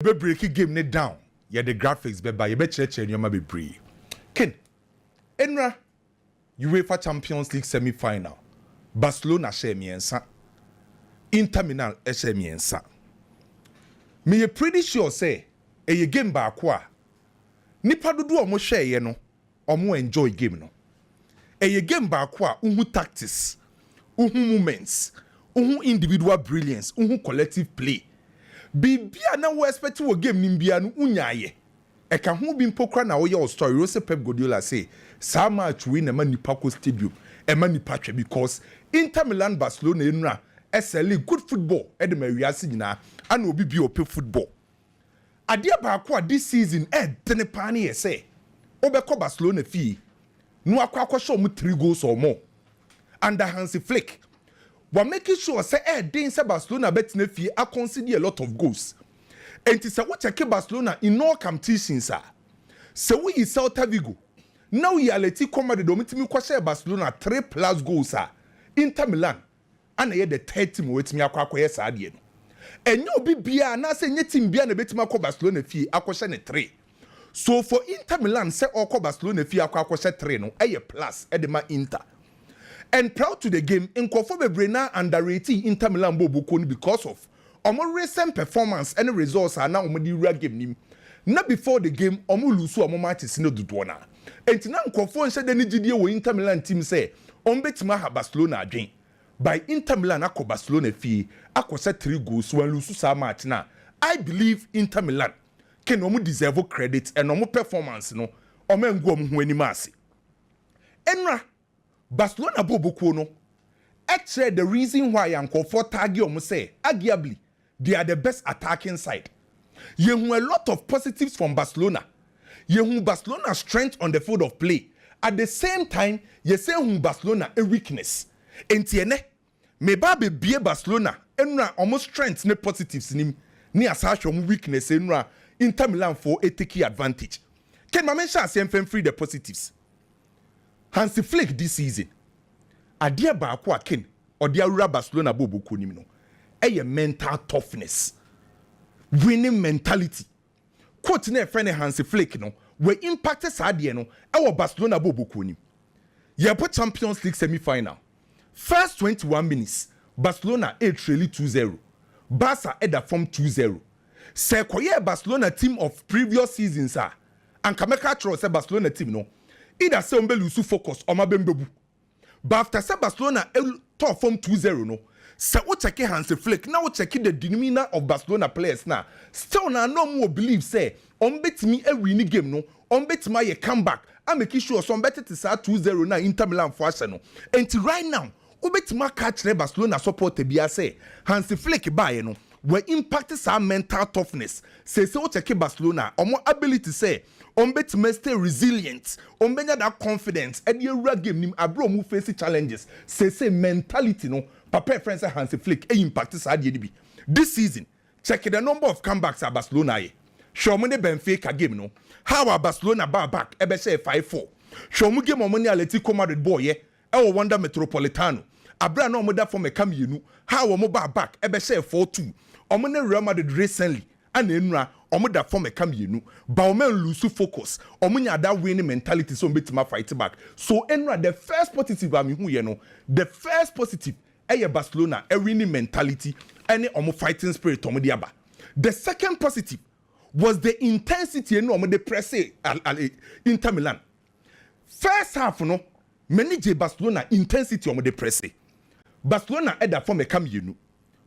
be break game ne down. Yeah, the graphics be by you be check nyoma be bree. Ken, Enra, UEFA Champions League semi-final. Barcelona share miensa. Inter Milan share miensa. Me pretty sure say a game ba kwa. Nipa dodo omo share ye no, omo enjoy game no. A game ba kwa uhu tactics, uhu movements, uhu individual brilliance, uhu collective play. Bibia na we expect wo game nimbia no unyaye. E ka ho bi mpokra na wo ye story Rose Pep Guardiola say sa match win na nipa ko stadium e ma nipa twa because Inter Milan Barcelona enura SLA good football e de mawiase nyina ana obi bi ope football. Ade ba ko this season dene pa na ye say obekọ Barcelona fi no akwa show mu 3 goals or more under Hansi Flick. We're making sure say den say Barcelona betina fie a consider a lot of goals. And it's what check Barcelona in all competitions are. So we is Celta Vigo. Now we are letting come the domitimi kwase Barcelona 3+ goals are. Inter Milan and ye the third team with me akwa yes adie no. And no be bia na say nye team bia na betima kwa Barcelona fie akwase ne 3. So for Inter Milan say okwa Barcelona fie akwase 3 no eye plus e de ma Inter. And proud to the game, in Kofobebrena underrated Inter Milan Bobukoni because of omo recent performance and results are now omodi real game nim. Not before the game, omo lusu omo matches no dudwana. And now Kofo said any GDA wo Inter Milan team say, ombetima ha Barcelona adwen. By Inter Milan ako Barcelona fee, ako set 3 goals when lusu sa match na. I believe Inter Milan can omo deserve credit and omo performance no, omo ngu omo ho animasi. Enra Barcelona bobuko no actually the reason why Uncle for tagi omo say arguably they are the best attacking side. You a lot of positives from Barcelona. You Barcelona's strength on the field of play. At the same time, you say Barcelona a weakness. Entiene me ba be Barcelona enra almost strength ne positives ni asasho weakness enra Inter Milan for a take advantage. Can my mention say free the positives? Hansi Flick this season. Adia ba akwa ken odi awura Barcelona bobuko nim no. Eye mental toughness. Winning mentality. Quote na friend Hansi Flick no, we impacted sadie no e Barcelona bobuko nim. Ye put Champions League semi-final. First 21 minutes, Barcelona trail 2-0. Barca eda form 2-0. Se koye Barcelona team of previous seasons are. And kameka tro se Barcelona team no. Either say ombe lusu focus or mabembebu. But after say Barcelona top form 2-0 no. Say o check Hansi Flick now o check the demeanor of Barcelona players now. Still na no more believe say ombe timi e win game no. Ombe tima ye come back. I make sure some better to say 2-0 na Inter Milan for Arsenal. And right now ombe tima catch Barcelona support te bia say Hansi Flick buy no. We impact some mental toughness. Say o check Barcelona or more ability say ombe to stay resilient, ombe that confidence, and your game nim abro mu face challenges. Say mentality no, papa friends Hansi Flick impact this This season, check the number of comebacks at Barcelona. Show me the Benfica game no. How are Barcelona back? Ebe say 5-4. Show me game money Atletico Madrid boy ye. Ewo Wanda Metropolitano. Abra no mo da for me come you. How are mo back? Ebe say 4-2. Omone Real Madrid recently. And enra omo da form e come yenu ba o men lose focus omo nya that winning mentality so betima fight back so enra the first positive am hu ye no the first positive Barcelona a winning mentality and omo fighting spirit omo di aba. The second positive was the intensity and omo the press Inter Milan. First half no manage Barcelona intensity omo the press Barcelona e da form e come yenu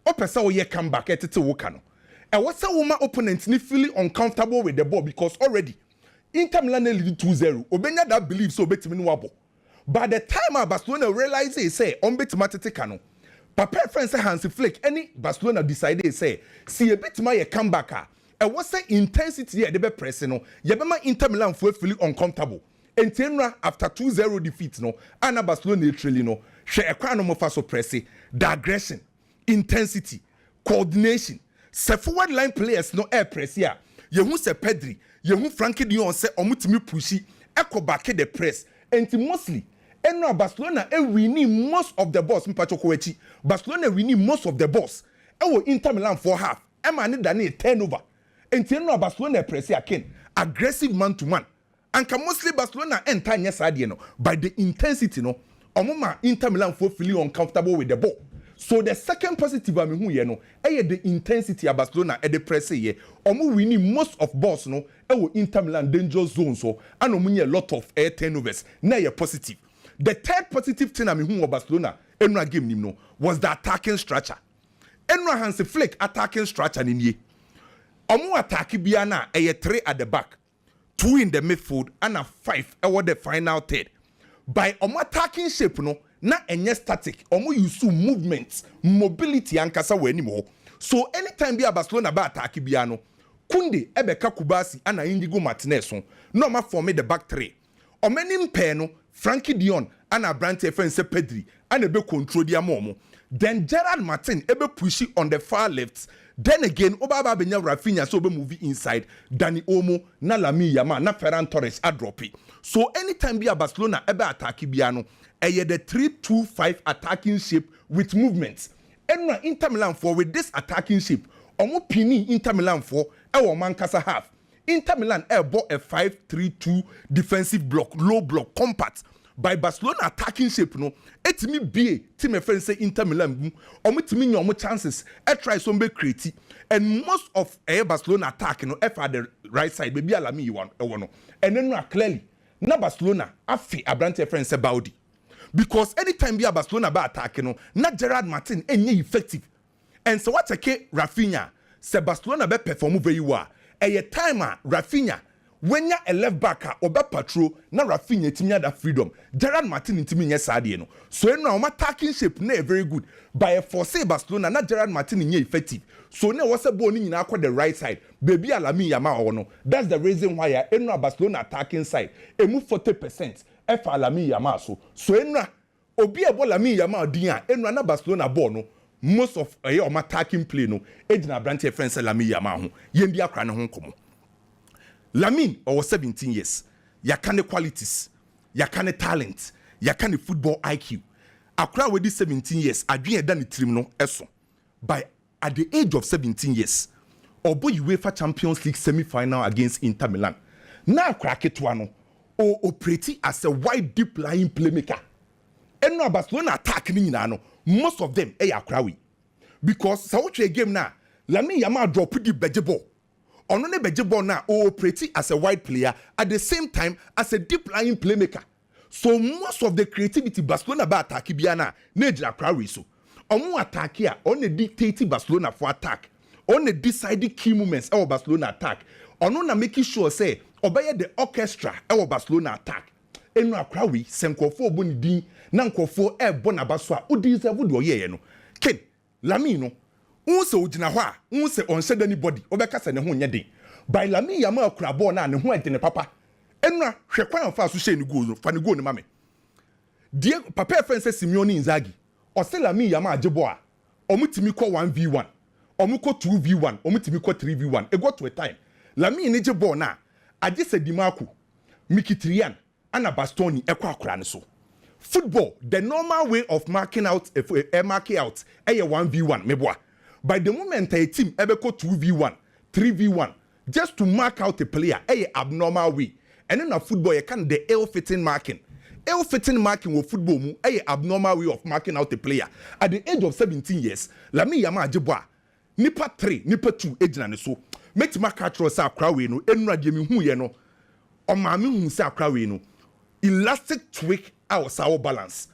o pesa o ye come back etete wo ka no. And what's a woman opponent ni feeling uncomfortable with the ball because already Inter Milan lead 2-0. Obenya that believe so betimi no wabo. By the time Barcelona realize they say on betima tete no. Papa friends say Hansi Flick any Barcelona decided say see a betima ye come back and what's the intensity they be pressing no. Ye be ma Inter Milan for feeling uncomfortable. And tenra after 2-0 defeat no. And Barcelona literally no. She e kwa no mo fa so press the aggression, intensity, coordination. Se forward line players no air press here. Yehu se Pedri, yehu Frankie de Jong se omutimi pushi, eko back the press. And mostly, enra Barcelona winning most of the balls mpacho kowechi. Barcelona winning most of the balls. Ewo Inter Milan for half. Ema ni dani turnover. enti no Barcelona press again aggressive man to man anka mostly Barcelona enter nya sadie no by the intensity no omoma Inter Milan for feeling uncomfortable with the ball. So the second positive I mean no the intensity of Barcelona at the press here omo winning most of balls no Inter Milan danger zone so and omo a lot of air turnovers na ye positive. The third positive thing I mean of Barcelona enra game nim no was the attacking structure. Enra Hansi Flick attacking structure ni ye. Omo attack bia na 3 at the back, 2 in the midfield and a 5 over the final third. By omo attacking shape no na enye static omo use movements mobility ankasa we anymore. So anytime be a Barcelona ba attack bia no Kunde ebeka Kubasi ana Indigo Martinez so no ma form the back 3 omeni mpe no Frankie Dion ana Brante Fense Pedri ana be control dia momo. Then Gerard Martin ebe push on the far left. Then again Obaba Benya Rafinha so be movie inside Dani Olmo na Lamine Yamal na Ferran Torres a drop it. So anytime be a Barcelona ebe attack biano eye the 3-2-5 attacking shape with movements. Enra Inter Milan for with this attacking shape omo pini Inter Milan for ewo mankasa half. Inter Milan bought a 5-3-2 defensive block, low block, compact. By Barcelona attacking shape no, etimi be team a friend say Inter Milan omitimi nyomo chances try some be creative and most of Barcelona attack no at the right side maybe Lamine Yamal and then no clearly na Barcelona afi abrante friend say Baudi because anytime be a Barcelona ba attack no na Gerard Martin enye effective and so what take Rafinha say Barcelona be perform very well a timer Rafinha when ya a left back or back patrol na Rafinha timi that freedom Gerard Martin timi nya sadie no so now my attacking shape na very good by a force Barcelona na Gerard Martin nya effective so now what's a ball ni na the right side baby Lamine Yamal no that's the reason why I eno Barcelona attacking side e move 40% F Lamine Yamal so eno obi e ball Lamine Yamal din a eno na Barcelona ball no most of my attacking play no ejina branch friends Lamine Yamal ho yendi akra ne ho komo. Lamine over 17 years. Ya can the qualities, ya can the talent, ya can the football IQ. Akra with this 17 years, adwene dan trim no eso. By at the age of 17 years, obo UEFA Champions League semi-final against Inter Milan. Na akra ketwa no o operate as a wide deep lying playmaker. Eno Barcelona attack ni nyina no, most of them akra we. Because sa wo game na, Lamine Yamal drop the beje ball. Ono ne beje ball na operate as a wide player at the same time as a deep lying playmaker. So most of the creativity Barcelona ba attack biana na ejira krawe so. Omo attack here on the dictate Barcelona for attack. On the decide key moments our Barcelona attack. Ono na making sure say obey the orchestra our Barcelona attack. Enu akrawe senkofo oboni din na nkofo bona baso a odi deserve do ye no. Ken Lamine no unse ojina ho a unse onhyeda anybody obekasa ne ho nya den by Lamine Yamal kura ball na ne ho ede ne papa enra hwekwan fa so she ne goal fa ne goal ne mame die papa friend say Simeone Inzaghi o se Lamine Yamal agebo a omutimi ko 1v1 omuko 2v1 omutimi ko 3v1 e got to a time Lamine ne je ball na age se Dimaku Mkhitaryan ana Bastoni ekwa akura ne so. Football the normal way of marking out marking out 1v1 meboa. By the moment a team ever go 2v1, 3v1, just to mark out a player, abnormal way. And in a football, you can the ill-fitting marking. Ill-fitting marking with football, abnormal way of marking out a player. At the age of 17 years, Lamine Yamal Jeboa, nipa 3, nipa 2, age na so. Make my catcher sa krawe no, enra jemi hu ye no. O mami hu sa krawe no. Elastic tweak our sour balance.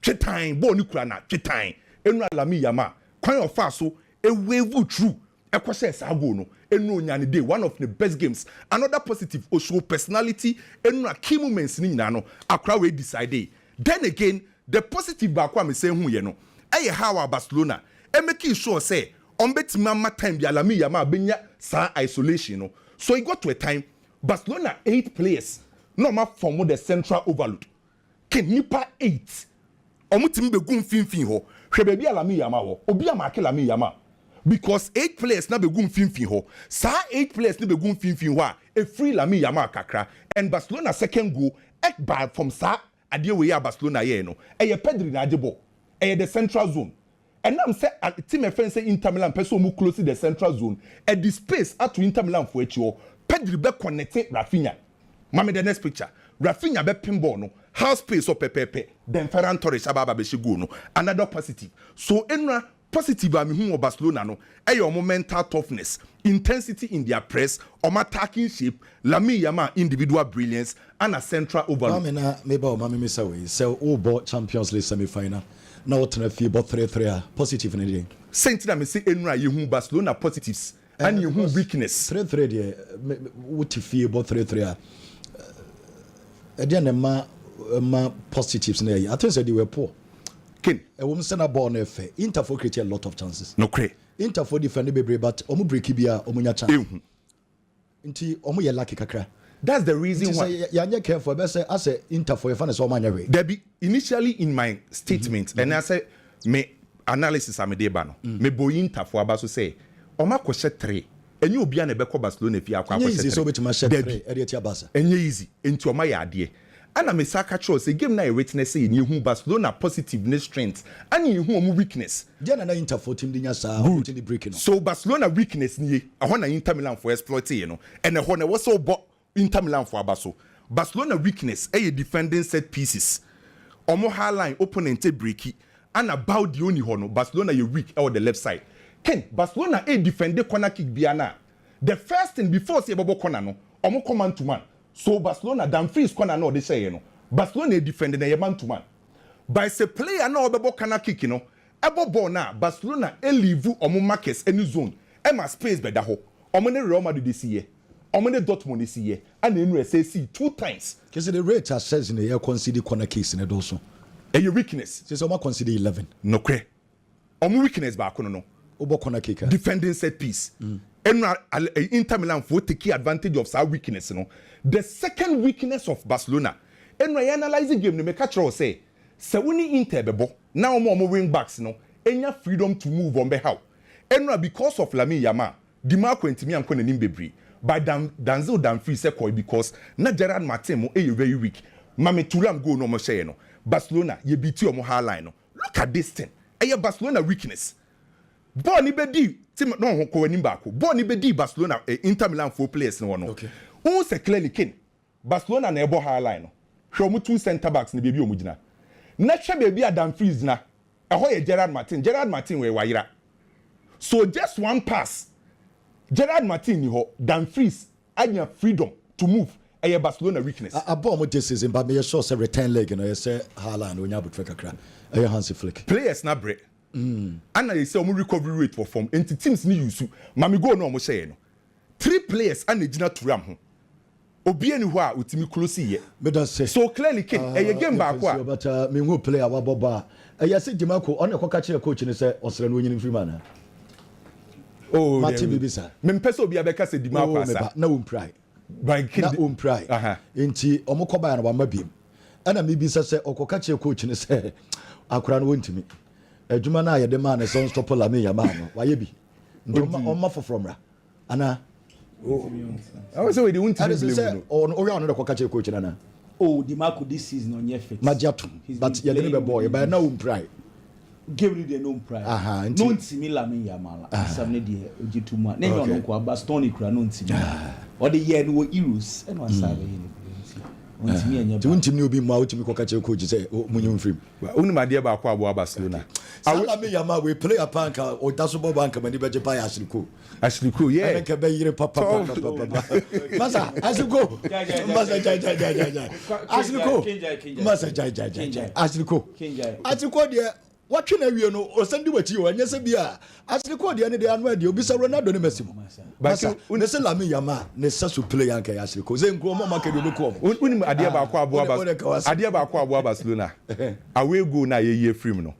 Chetain, bo ni kura na, chetain. Enra Lamine Yamal. Kwan of faso a wave true a process ago no eno nyane day one of the best games. Another positive also personality eno key moments ni nyina no akra we decide. Then again the positive ba kwa me say hu ye no how Barcelona e make sure say on bet mama time bi Lamine Yamal benya sa isolation no. So it got to a time Barcelona 8 players no ma form the central overload ken nipa 8 omutimi be gun finfin ho hwe be bia Lamine Yamal ho obi amake Lamine Yamal because 8 players na be gun finfin ho sa 8 players na be gun finfin ho a free Lamine Yamal kakra and Barcelona second goal by from sa ade we ya Barcelona ye no e ye Pedri na agebo e ye the central zone And I'm say team a friend say Inter Milan person who close the central zone. At the space at to Inter Milan for each Pedri be connected Rafinha. Mame the next picture. Rafinha be pinball no. House space or pepepe. Then Ferran Torres ababa be shigo no. Another positive. So enra positive ami hu Barcelona no. Eyo mental toughness, intensity in their press, attacking shape, Lamine Yamal individual brilliance, and a central overload. Mame miss away. So all bought Champions League semi-final. Now what na fi but 3-3 positive in the Saint na me say enra ye hu Barcelona positives and you hu weakness. 3-3 there what fi but 3-3. Again ma positives na I think say they were poor. Ken, a woman send a ball na fair. Inter for create a lot of chances. No cray. Inter for defend bebre but omu break bia omu nya chance. Nti omu ye lucky kakra. That's the reason why you careful. But say as a Inter for your fans so many way. There be initially in my statement and I say me analysis am dey ba no. Me boy Inter for abaso say oma ko hye 3. Enye obi na be ko Barcelona fi akwa ko hye 3. Easy so betima hye 3 e dey tia Barca. Enye easy enti oma ya ade. Ana me saka cho say game na a witness say ni hu Barcelona positiveness strength and you hu omu weakness. Dia na Inter for team dinya sa the breaking. So Barcelona weakness ni ehon na Inter Milan for exploit you know. And ehon na was so Inter Milan for abaso. Barcelona weakness defending set pieces. Omo high line opponent breaky and about the only hono Barcelona you weak or the left side. Ken Barcelona defend the corner kick biana. The first thing before say bobo corner no omo come man to man. So Barcelona dan freeze corner no they say you know. Barcelona defending a man to man. By say player no bobo corner kick you know. Ebo ball na Barcelona leave omo markers any zone. Ema space be da ho. Omo ne Real Madrid this year. Omene Dortmund this year and then say see 2 times. Because the rate has says in the year consider corner case in the also. And your weakness. Says Oma consider 11. No cre. Omo weakness back no. Obo corner kicker. Defending set piece. And Inter Milan for take advantage of our weakness, you know. The second weakness of Barcelona. And when analyzing game, me catch or say, Sawuni Inter bebo, now more wing backs, no, any freedom to move on behalf. And because of Lamine Yamal, Dimarco and Timi and Konen Bebri. By Danzo Danfree Sekoy because na Gerard Martin mo very weak. Mame Tulam go no mo say no. Barcelona ye beat you mo high line no. Look at this thing. Barcelona weakness. Ball ni be di team no ko wani baako. Ball ni be di Barcelona Inter Milan 4 players no no. Okay. Who say clearly kin. Barcelona na ebo high line no. Hwe mo 2 center backs ni bebi omo gina. Na hwe bebi Adam Freeze na. Eho ye Gerard Martin. Gerard Martin we wayira. So just one pass. Gerard Martin ni ho Dumfries anya freedom to move a Barcelona weakness. Abom this season but me sure say return leg you know say Haaland onya butwe kakra. Hansi Flick. Players na break. And I say omo recovery rate for form enti teams ni use. Mami go no omo say no. 3 players and the gina turam ho. Obi eni ho a utimi close ye. Me don say. So clearly king game back kwa. But me who player wa boba. Say Dimarco on e ko ka kire coach ni say osere no nyini free man. Oh, Martin Bibisa. Mempeso obi abeka se Dimarco asa. Na pride. By na pride. Enti omo ko ba na wa mabiem. Ana Bibisa say okoka kire coach ni say akura no wontimi. Adwuma na ye de man na so stop Lamine Yamal no. Wa ye bi. Ndoma fofromra. Ana I was say we won't blame. On ori no okoka kire coach na. Oh, Dimarco this season on your fit. Magiatum. But ye dey be boy, but na pride. Give you the no pride. No ntimi Lamine Yamal. Samne de ogituma. Na yo no kwa Barcelona kura no ntimi. O de year no Euros. E no asabe ye ne. Ntimi anya ba. Ti ntimi obi ma otimi ko ka che coach say munyum free. Unu ma de ba kwa abo Barcelona. Lamine Yamal we play a panka o daso bo banka mani beje pa Ashliko. Ashliko yeah. And can be yire papa. Masa Ashliko. Masa ja. Ashliko. Masa ja. Ashliko. Ashliko de what you know, no, or send you what you and yes, be a actually called the end of the annual, you'll be so Ronaldo Messimo. But Nessa Lamine Yamal, Nessa to play and Kayasiko, because then Groma market will come. When idea about Barcelona, I will go now a year free no.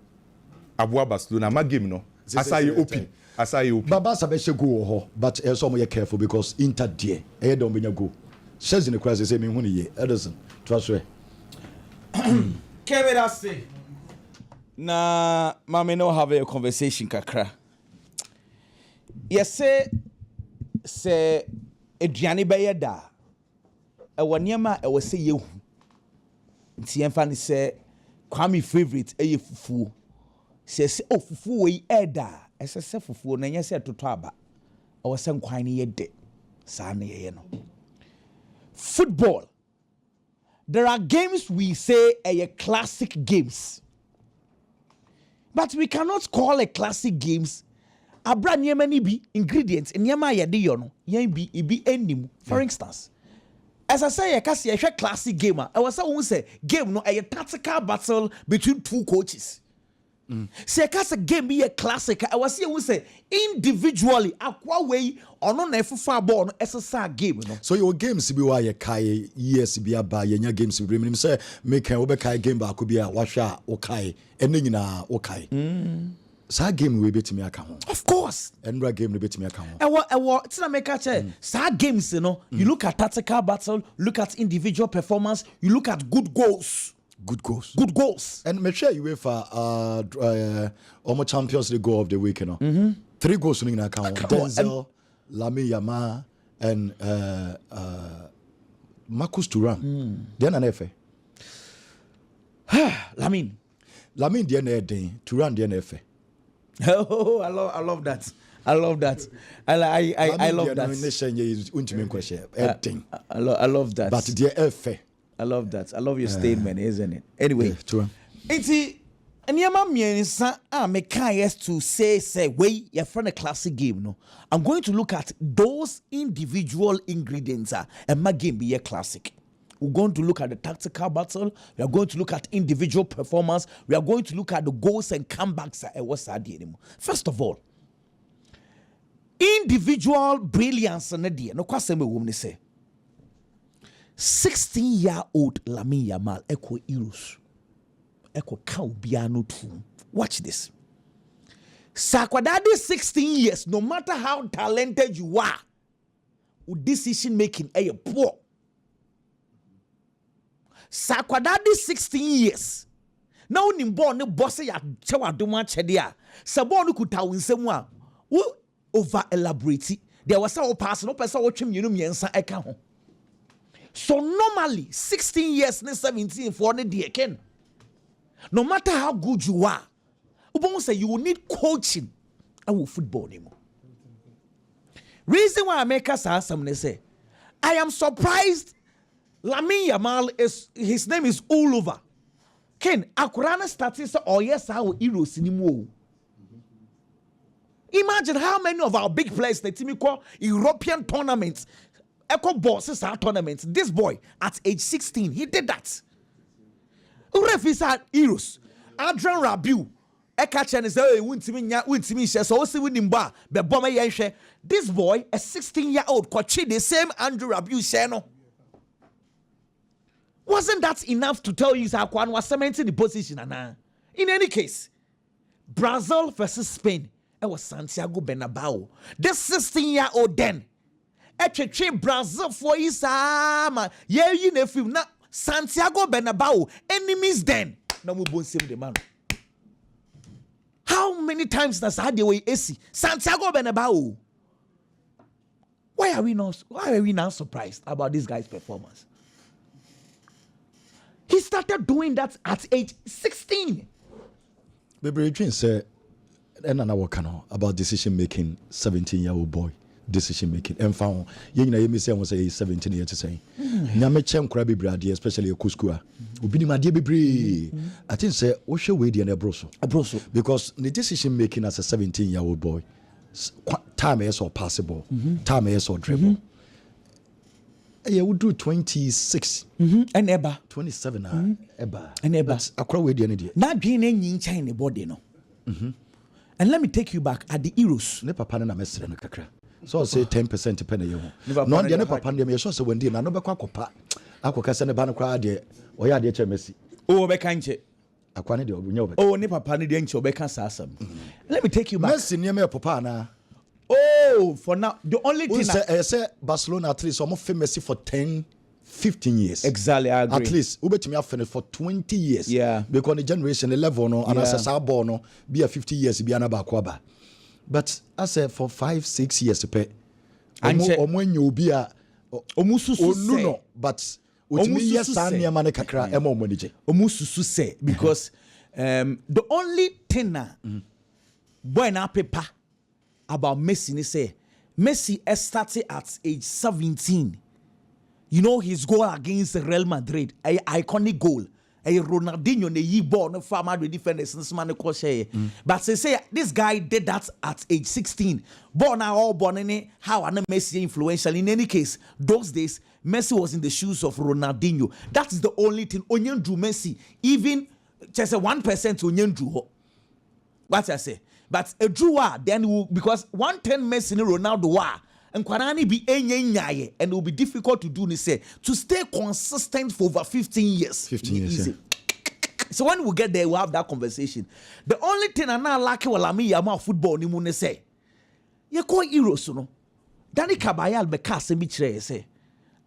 Abua Barcelona, my game no. As I open. Babasa be go, but also more careful because Inter dear, I don't mean go. Says in the crisis, I mean, when ye, Edison, trust me. Kevin, I say. Na mama no have a conversation kakra. Yes say aduane bɛyɛ da. Ɛwɔ nneɛma ɛwɔ sɛ yehu. Nti yɛmfa ne sɛ Kwame favorite ɛyɛ fufuo. Says, oh, fufu eda. As I say, fufu, na yesi atotoaba. I was saying, quite near dead. Sani, football. There are games we say are classic games. But we cannot call a classic games. Abra nyema be ingredients. Nyema yadi yono. Yen be enim. For instance, as I say, a classic gamer. I was say game no a tactical battle between two coaches. Say a game be a classic. I was say individually akwa way or no nefufa ball SSR game. No? So your games be why kai years be aba yenya games be me say make an obekai game ba could be a washa okay eni na okay. Sa game we bet me account. Of course. Endra game we bet me account. It's not make a sa games, you know. You look at tactical battle, look at individual performance, you look at good goals. Good goals. Good goals. And make sure you wait for almost Champions League goal of the week, you know. 3 goals in account. Denzel, Lamine Yamal, and Marcus Thuram. Then an FA. Lamine the NA Thuram the NFA. Oh, I love that. I love that. I love that. I love that. But the FA. I love that. I love your statement, isn't it? Anyway, it's Nyama miensa meka to say wait, you're from a classic game, no. I'm going to look at those individual ingredients and my game be a classic. We're going to look at the tactical battle. We are going to look at individual performance. We are going to look at the goals and comebacks. First of all, individual brilliance. No question me woman say. 16-year-old Lamine Yamal eko Euros. Eko Kaubiano too. Watch this. Sakwadadi 16 years, no matter how talented you are, with decision making are poor. Sakwadadi 16 years. Now nimbo ne boss ya chewa doma chedia. Sabo no kuta winsemu wo over elaborate. There was a person no person wo twem yenu miensa eka ho. So normally 16 years ne 17 for ne de ken. No matter how good you are, ubon say you will need coaching awu football nimo. Reason why I make us some say I am surprised Lamine Yamal his name is all over. Ken akurana started say oh yes how Euros anymore. Imagine how many of our big players the team call European tournaments, echo bosses our tournaments. This boy at age 16 he did that. Referees at Euros. Adrian Rabiu. Ekachen is win so see winning bar be bomber yenhwe. This boy a 16-year-old kwachi the same Andrew Rabiu sheno. Wasn't that enough to tell you Zakwan was cementing the position? In any case, Brazil versus Spain. It was Santiago Bernabeu. This 16-year-old then. Brazil for Isama. Yeah, you know, Santiago Bernabeu. Enemies then. Now we both see the man. How many times does had the way AC? Santiago Bernabeu. Why are we now surprised about this guy's performance? He started doing that at age 16. Baby, Adrian said, and I work about decision making, 17-year-old boy. Decision making. And found, you know, you say, I was 17 years to say. Nyamechem crabby brady, especially a Kuskua. Ubini my dear baby. I think, say, what should we do in a broso? A broso. Because the decision making as a 17-year-old boy, time is or possible, time is or dribble. Yeah, we do 26. And Eba. 27. Eba. And Eba. I cry with the idea. Not being any China body, no. And let me take you back at the Euros. Ne papa na mesre no kakra. So say 10% depend on you. No de ne papa na me so say when dey na no be kwa kopa. Akoka se ne ba no kwa de oya de che Messi. Oh be kanche. Akwa ne de obunya obe. Oh ne papa ne de nche obe kan asam. Let me take you back. Messi ne me papa na. Oh, for now the only thing say Barcelona at least almost famous for 10-15 years. Exactly, I agree. At least ubetimi afene for 20 years. Yeah. Because the generation 11 no and as a ball no be a 50 years be anaba kwaba. But I say for 5-6 years to pay. Omwenye obi a omususu say but utimi yes ania mane kakra ema omwenije. Omususu say because The only thing boy na paper about Messi say Messi started at age 17. You know his goal against Real Madrid, a iconic goal. A Ronaldinho ne yi ball no far Madrid defenders man ko share. But say this guy did that at age 16. Born now all born in how and Messi influential. In any case, those days Messi was in the shoes of Ronaldinho. That is the only thing. Onyen drew Messi. Even just a 1% Onyen drew. What I say? But a drew then will, because 110 Messi and Ronaldo and Kwarani be enye and it will be difficult to do say to stay consistent for over 15 years. 15 years. Easy. Yeah. So when we get there, we'll have that conversation. The only thing I now like with Yamal football ni mune say, you call heroes, no. Danny Cabayal be cast me say.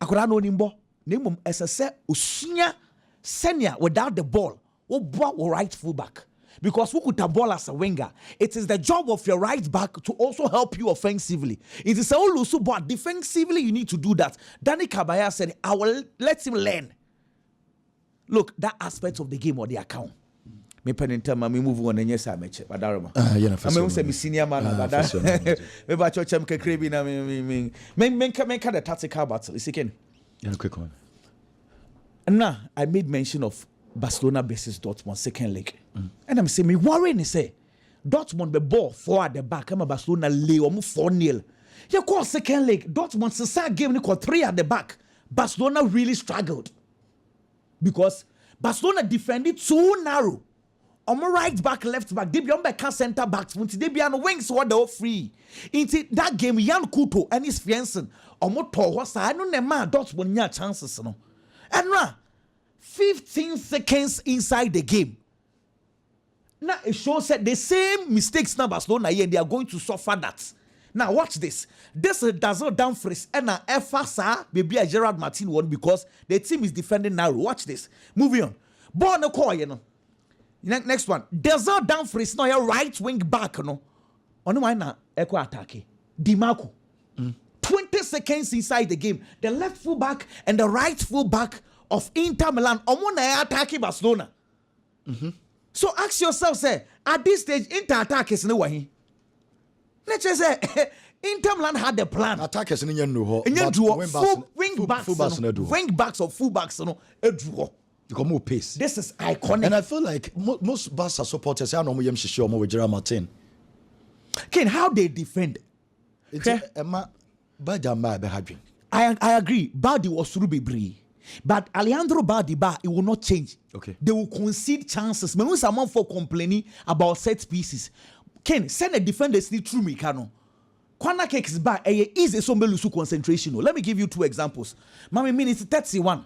Akora no nimbo. Nimum SSE usunya senior without the ball. Or right full back. Because who could have ball as a winger? It is the job of your right back to also help you offensively. It is all also, but defensively you need to do that. Danny Cabaya said, I will let him learn. Look, that aspect of the game or the account. Me pen time me move on and yes I met but I'm say me senior man but me ba church am kekrebi na me the tactical battle. Is again. Yeah, quick one. Now I made mention of Barcelona versus Dortmund second leg. And I'm saying me worrying say Dortmund be ball 4 at the back. I'm a Barcelona lay almost 4-0. You call second leg Dortmund second game they call 3 at the back. Barcelona really struggled because Barcelona defended too narrow. On my right back, left back, they be on back center backs. When they be on the wings, what they all free. Into that game, Jan Kuto and his fiancé. On my toe, what's I don't know man Dortmund nya chances no. And now 15 seconds inside the game. Now it shows that the same mistakes now Barcelona here, they are going to suffer that. Now watch this. This does not down freeze and FSA maybe a Gerard Martin one because the team is defending narrow. Watch this. Moving on. Ball no call, you know. Next one. Desert down freeze now your right wing back no. On why na echo attack. Dimarco. 20 seconds inside the game. The left full back and the right full back of Inter Milan omona attacking Barcelona. So ask yourself, say, at this stage, Inter attack is no way. Let's just say Inter Milan had the plan. Attack is in your wing backs or full backs, no, a draw. You got more pace. This is iconic. And I feel like most Barca supporters, I know we show more with Gerard Martin. Ken, how they defend? I agree. Baldi was Ruby. But Alejandro Baldi, it will not change. Okay. They will concede chances. When someone for complaining about set pieces, Ken, send a defenders need true Mikano. Corner kicks back, easy so lose concentration. Let me give you 2 examples. Mami minutes 31.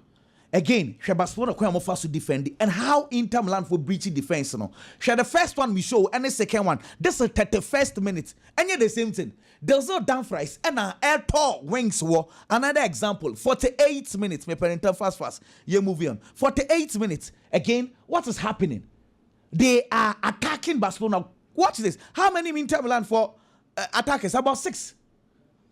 Again, Barcelona quite more fast to defend and how Inter Milan for breaching defense. No, the first one we show and the second one. This is 31st minute, and yet the same thing. There's no down fries and air tall wings war. Another example, 48 minutes. Me parental fast. You move on. 48 minutes. Again, what is happening? They are attacking Barcelona. Watch this. How many Inter Milan for attackers? About 6.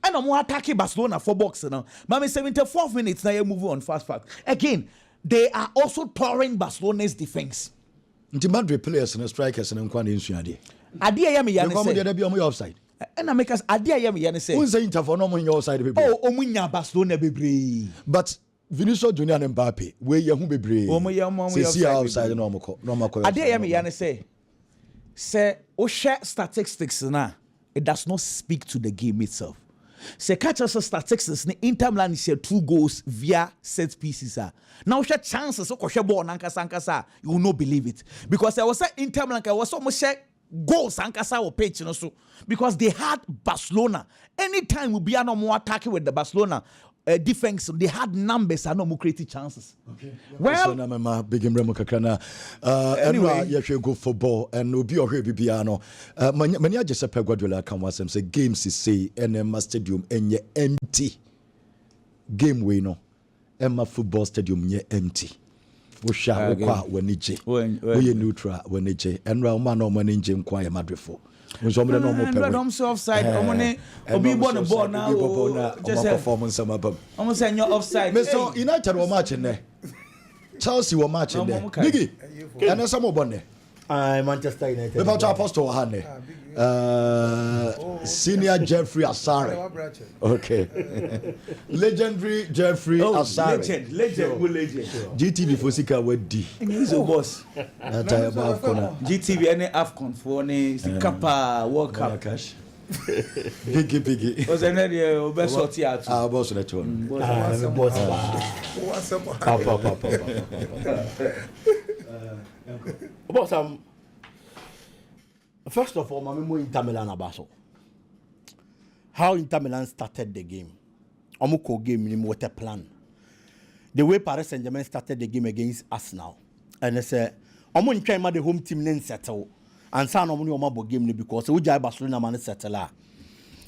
And I'm more attacking Barcelona for boxing now. Mami 74 minutes now you move on fast. Again, they are also touring Barcelona's defense. The Madrid players and strikers and Kwani Insuadi. Adia yami yana say. Offside. And I make us Adia yami yana say. Who's the Inter for no on your side? Oh, omunya Barcelona bebre. But Vinicius Junior and Mbappe, where you bebre. See outside normal. Adia yami yana say Osha statistics na. It does not speak to the game itself. Se catch us statistics ni Inter Milan is 2 goals via set pieces. Now share chances so share ball nankasa you will not believe it because I was say Inter Milan was almost share goals ankasa or pitch so because they had Barcelona. Anytime we be no more attacking with the Barcelona defense, they had numbers and no more creative chances. Okay. Well, anyway, you should go football and no be or bibiano. Many I just Pep Guardiola can was say games is say and stadium and empty. Game we no. Emma football stadium ye empty. We shall qua when we neutral when and round man or man in Jim Choir Madrid for. I'm so offside. Obi born a ball now. Just performance. I'm saying you're offside. So United were matching there. Chelsea were matching there. Biggie, and some more bonnet. Manchester United. About Apostle Hane. Senior Jeffrey Asare. Okay. Legendary Jeffrey Asare. Legend. GTV for Sika with D. He's a boss. GTV any AFCON for any Kappa World Cup. Biggie. Was another best sort of boss that one. About some. First of all, I'm Inter Milan Abaso. How Inter Milan started the game. Omuko game with a plan. The way Paris Saint-Germain started the game against Arsenal. And they say, I'm trying the home team then settle. And so I'm going game because we jai Barcelona man settle.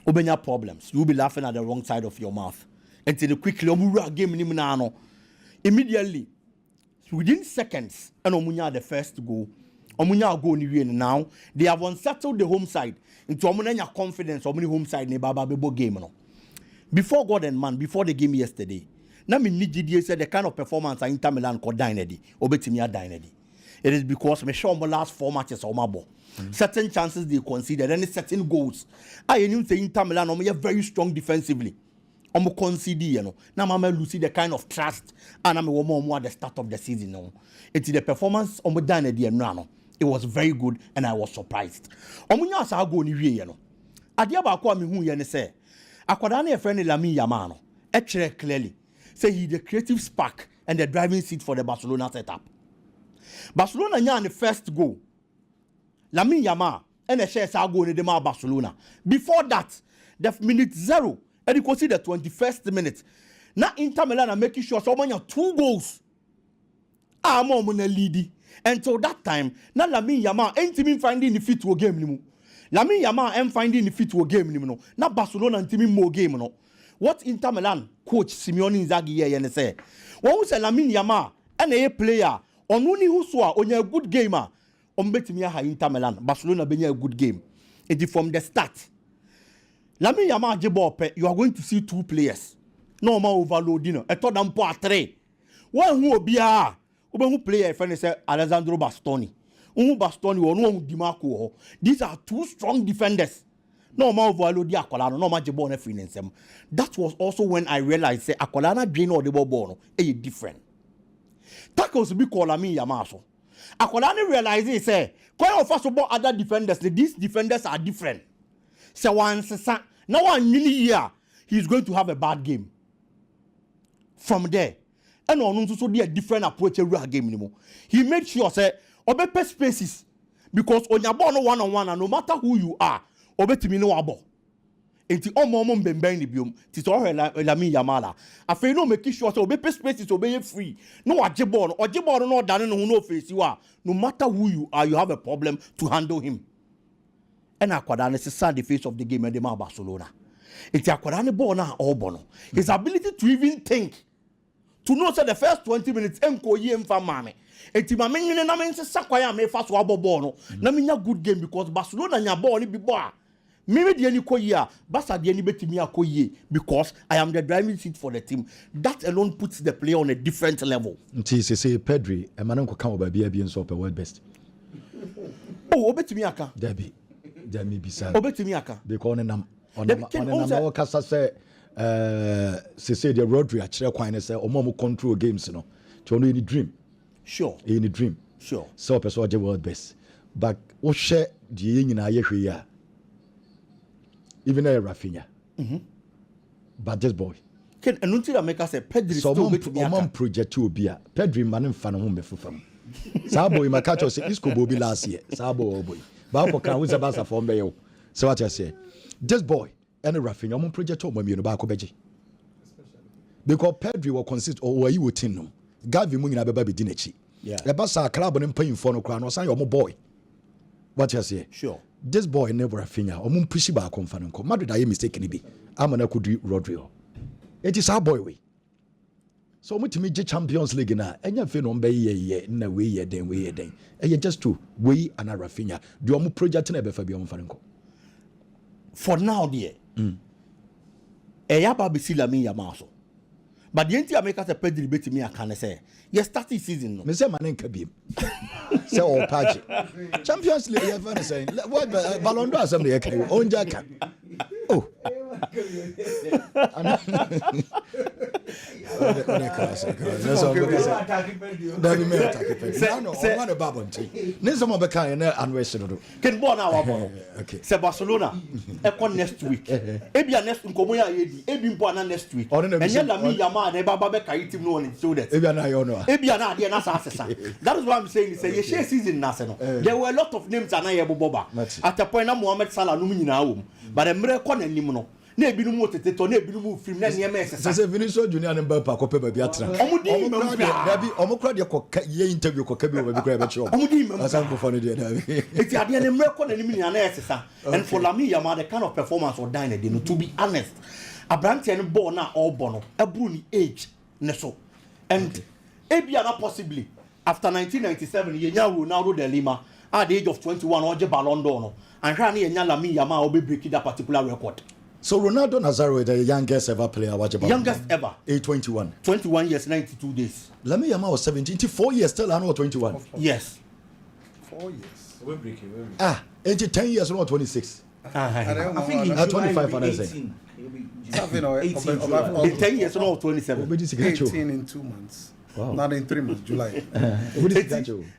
Obenya problems. You'll be laughing at the wrong side of your mouth. Until the quickly game immediately. Within seconds, and Omunya the first goal. Omunya go ni win now. They have unsettled the home side into Omunya confidence. Omuni home side ne baba bebo game no. Before God and man, before the game yesterday, na me nigidi said the kind of performance Inter Milan ko dine obetimi dine. It is because me show my last 4 matches on my ball. Certain chances they conceded and certain goals. I knew say Inter Milan are very strong defensively. I'm concede, you know. Now I'm losing the kind of trust and I'm more at the start of the season. No, it's the performance on the dine no. It was very good and I was surprised. Omunya sa go ni wie, you know. Adia ba kwa me hu ye ne say. Akwada na friend Lamine Yamal no. E clearly say he the creative spark and the driving seat for the Barcelona setup. Barcelona nya the first goal. Lamine Yamal and the share sa go ni de ma Barcelona. Before that, the minute 0 and you can see the 21st minute. Now Inter Milan are making sure someone have 2 goals. I'm on lead. Until that time, now Lamine Yamal ain't even finding the fit to a game anymore. Lamine Yamal ain't finding the fit to a game anymore. Now Barcelona and teaming more game no. What Inter Milan coach Simeone Inzaghi here and say, when we say Lamine Yamal and a player on only who saw on a good gamer on betting ha Inter Milan, Barcelona being a good game. It is from the start. Lamine Yamal jebope, you are going to see 2 players. No more overloading. A third and 3. One who will be a who player friend say Alessandro Bastoni. Bastoni or no Dimarco. These are 2 strong defenders. No more overload the Aquilano, no more jebone finance them. That was also when I realized say Aquilana drain or the Bobono a different. Tackles be called Lamine Yamal. Aquilana realizes say quite of us about other defenders. These defenders are different. So once now 1 year he's going to have a bad game. From there, and on also be a different approach to a game anymore. He made sure say obepe spaces because on your ball no one-on-one and no matter who you are, obetimi no abo. Enti omo mbembe ni biom ti to Lamine Yamal. Afei no make sure say obepe spaces obey free. No ajeball no dane no no face you are. No matter who you are, you have a problem to handle him. And Aquadane is the face of the game and the Barcelona. It's Aquadane ball now all bono. His ability to even think, to know say the first 20 minutes enko ye mfa mame. Eti mame nyine na mense sakwaya me fa so abobo no. Na menya good game because Barcelona nya ball ni bi ball. Me de ani koyia, Barca de ani betimi akoyie because I am the driving seat for the team. That alone puts the player on a different level. Nti say Pedri, e manan ko kan oba bia nso pe world best. Oh, obetimi aka. Debi bisa. Obetimi aka. Because on the kasa say say the Rodri a kire kwan say omo control games no. To no any dream. Sure. Any dream. Sure. So person the world best. But o share the nyina ye hwe ya. Even a Rafinha. But this boy. Can anunti make us say Pedri so mom project to be a Pedri man in fan home before. Sabo my catch us Isco Bobby last year. Sabo boy. But can who's about a form bayo. So what I say. This boy and a Rafinha mom project to me no back beji. Because Pedri will consist or you would tin no. Gavi mungi na beba be dinechi. Yeah. The Barca club on paying for no crown or sign your boy. What you say? Sure. This boy never Rafinha or mum pushy back on fan ko. Madrid I mistaken be. I'm an could do Rodrigo. It is our boy way. So much me Champions League na enya fe no be ye na we ye den e just to we and Rafinha do omo project na be fa bi omo fanko for now there e ya ba be si Lamine Yamal so But the entire make us a pedri bet me, I can say. Yes, starting season. No. Mr. Manen Kabim. Say all patch. Champions League, you have saying. What Ballon d'Or assembly? Own Jack. Oh. Say Barcelona next week. Ebia next Nkomoya Yedi. Ebi Mpoana next week. And Lamine Yamal and Baba Beka eat him no one so that. Ebia na dey na sasa. That is what I'm saying. Say you share season na se no. There were a lot of names and I boba. At a point na Mohamed Salah no nyina home. But the miracle na nim no. Na ebi no mo tete to na ebi no mo film na niam esesa. Say Vinicius Junior and Mbappe ko pe ba bi atra. Omukra de ko ye interview ko ka bi o ba bi kra be che. Omudi mem. Asan ko fone de na. Eti ade na miracle na nim nyina na esesa. And for Lamine Yamal the kind of performance or dine dey no to be honest. Abrante no ball na all bono. Ebru ni age ne so. And ebi na possibly after 1997 yenya Ronaldo de Lima at the age of 21 oje Ballon d'Or no. And hwa na yenya Lamine Yamal obe break that particular record. So Ronaldo Nazario is the youngest ever player watch about. Youngest ever. Age 21. 21 years, 92 days. Lamine Yamal was 17. 4 years still I know 21. Yes. 4 years. 10 years not 26. I think he's 25 and I say. 10 years not 27. 18 in 2 months. Wow. Not in 3 months, July.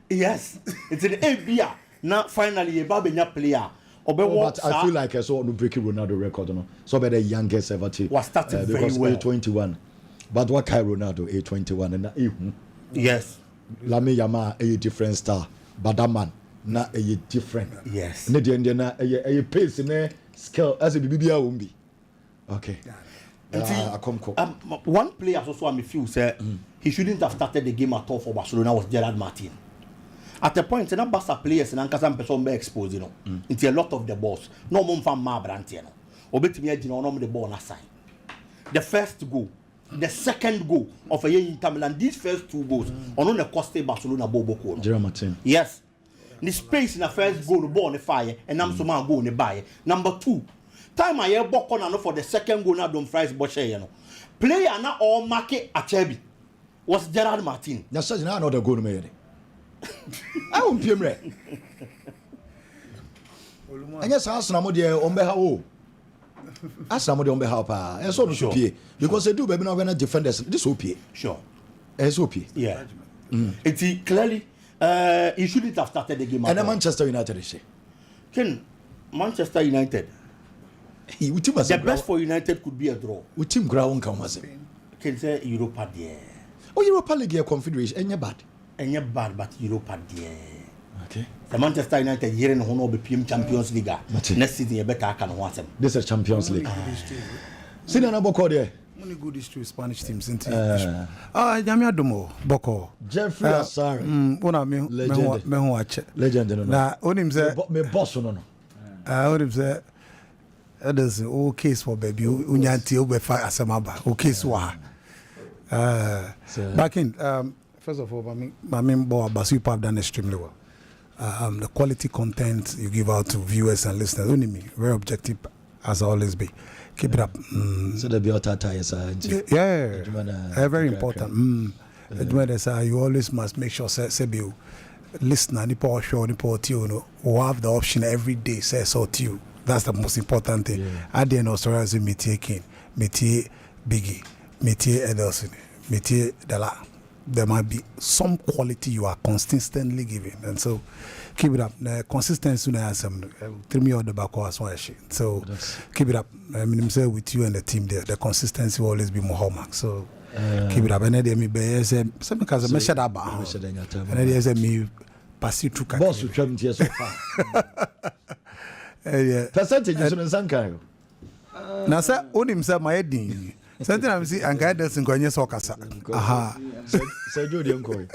Yes. It's an ABA. Now finally a Babenya player. But I feel like I saw no breaking Ronaldo record, no. So by the youngest ever team was starting very because well. 21. But what kind Ronaldo 21 and yes. Lamine Yamal a different star, but that man na a different. Yes. Ne de na a pace ne skill as a BBA won't be. Okay. One player also I feel say he shouldn't have started the game at all for Barcelona was Gerard Martin. At a point, na Barca players na nkasa person be exposed, you know. Into a lot of the balls. No mum fan ma Abrante no. Obetimi agina onom the ball na side. The first goal, the second goal of a year in Milan, these first 2 goals, on the cost Barcelona Bobo. Gerard Martin. Yes. The space in the first goal, the ball on the fire, and I'm so man go on the buy. Number 2, time I hear Boko na no for the second goal na Dom Fries Boshe, you know. Player na all market Achebi was Gerard Martin. That's such another goal made. I won't be able and yes, ask somebody on behalf. Ask somebody on behalf. And so sure. Because they do baby now when defenders this OP. Sure. SOP. Yeah. It's clearly he shouldn't have started the game. And Manchester United is Manchester United. The best for United could be a draw. With team ground come was it? Can say Europa there. Oh, Europa League confederation and bad. And you're bad, but Europa there. Okay. The Manchester United year in Hono be PM Champions League. Next season you better can watch them. This is Champions League. See na Boko there. Only good history Spanish teams into. Jamia Domo Boko. Jeffrey Asar. Una me watch. Legend no. Na onim say me boss no. Onim say that is all case for baby unyanti obefa asemaba. O case wa. Back in first of all, my member Basu have done extremely well. The quality content you give out to viewers and listeners, only me, very objective as I always be. Keep it up. So the biota is very important. You always must make sure say you listener, ni power show, ni power tune, who have the option every day. Say so to you. That's the most important thing. At the end of the story, metie King, metie Biggie, metie Edelson, metie Dela. There might be some quality you are consistently giving, and so keep it up. Consistency na some tell me on the back as well. So keep it up. I mean, say with you and the team there, the consistency will always be more hallmark. So keep it up. And then me be say because I measured up. And then say me pass you through. Boss you travel here so far. Yeah. Percentage is on Sankayo. Now say onim say my head. Something I'm saying, and guidance in Konya Sokasa. Aha. Say Judy Uncle.